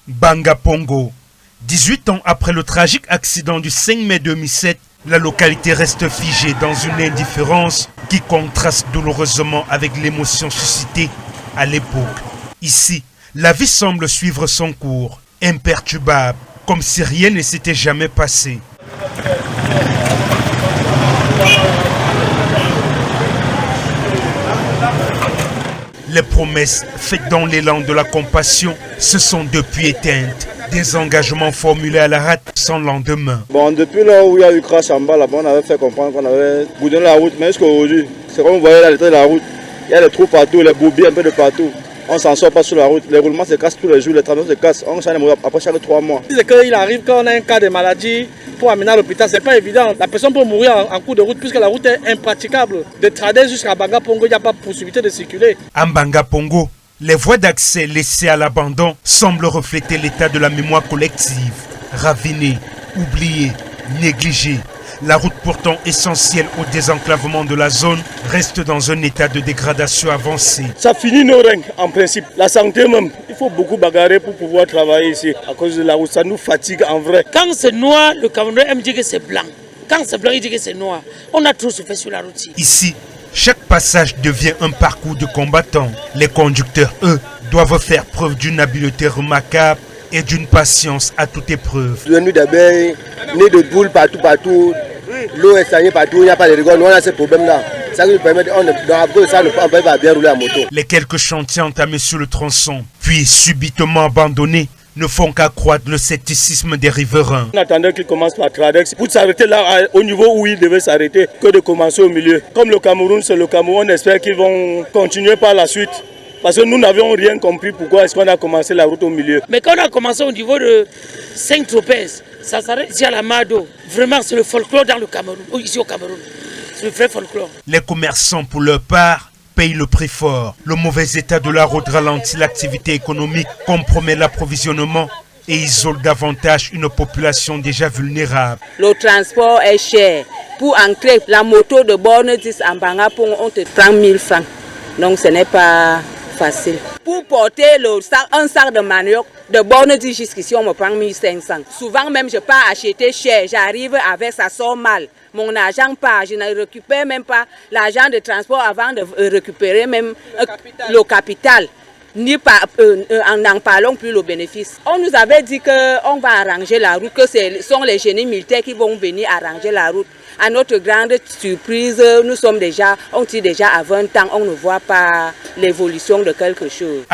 Banga Pongo. 18 ans après le tragique accident du 5 mai 2007, la localité reste figée dans une indifférence qui contraste douloureusement avec l'émotion suscitée à l'époque. Ici, la vie semble suivre son cours, imperturbable, comme si rien ne s'était jamais passé. Les promesses faites dans l'élan de la compassion se sont depuis éteintes. Des engagements formulés à la rate sans lendemain. Bon, depuis là où il y a eu crash en bas, là-bas, on avait fait comprendre qu'on avait boudonné la route. Mais jusqu'à aujourd'hui, c'est comme vous voyez là, l'état de la route. Il y a des trous partout, les boubies un peu de partout. On ne s'en sort pas sur la route. Les roulements se cassent tous les jours, les travaux se cassent. On change après chaque 3 mois. C'est qu'il arrive quand on a un cas de maladie pour amener à l'hôpital, c'est pas évident. La personne peut mourir en cours de route puisque la route est impraticable. De Tradez jusqu'à Banga Pongo, il n'y a pas possibilité de circuler. À Banga Pongo, les voies d'accès laissées à l'abandon semblent refléter l'état de la mémoire collective. Ravinée, oubliée, négligée. La route pourtant essentielle au désenclavement de la zone reste dans un état de dégradation avancé. Ça finit nos règnes en principe. La santé même, il faut beaucoup bagarrer pour pouvoir travailler ici. À cause de la route, ça nous fatigue en vrai. Quand c'est noir, le Camerounais aime dire que c'est blanc. Quand c'est blanc, il dit que c'est noir. On a trop souffert sur la route. Ici, chaque passage devient un parcours de combattants. Les conducteurs, eux, doivent faire preuve d'une habileté remarquable et d'une patience à toute épreuve. Le nid d'abeilles, nid de poules partout. L'eau est stagnée partout, il n'y a pas de rigole. Nous, on a ce problème-là. Ça nous permet de bien rouler à moto. Les quelques chantiers entamés sur le tronçon, puis subitement abandonnés, ne font qu'accroître le scepticisme des riverains. On attendait qu'il commence par Tradex pour s'arrêter là au niveau où il devait s'arrêter, que de commencer au milieu. Comme le Cameroun, c'est le Cameroun, on espère qu'ils vont continuer par la suite. Parce que nous n'avions rien compris pourquoi est-ce qu'on a commencé la route au milieu. Mais quand on a commencé au niveau de Saint-Tropez, ça s'arrête ici à la Mado. Vraiment, c'est le folklore dans le Cameroun, ici au Cameroun. C'est le vrai folklore. Les commerçants, pour leur part, payent le prix fort. Le mauvais état de la route ralentit l'activité économique, compromet l'approvisionnement et isole davantage une population déjà vulnérable. Le transport est cher. Pour entrer la moto de borne 10 en Banga Pongo, on te prend 1000 francs. Donc ce n'est pas facile. Pour porter un sac de manioc de borne 10 jusqu'ici, on me prend 1500. Souvent même, je pars acheter cher. J'arrive avec, ça sort mal. Mon argent part. Je ne récupère même pas l'argent de transport avant de récupérer même le capital. En n'en parlons plus le bénéfice. On nous avait dit qu'on va arranger la route, que ce sont les génies militaires qui vont venir arranger la route. À notre grande surprise, on tire déjà à 20 ans, on ne voit pas l'évolution de quelque chose.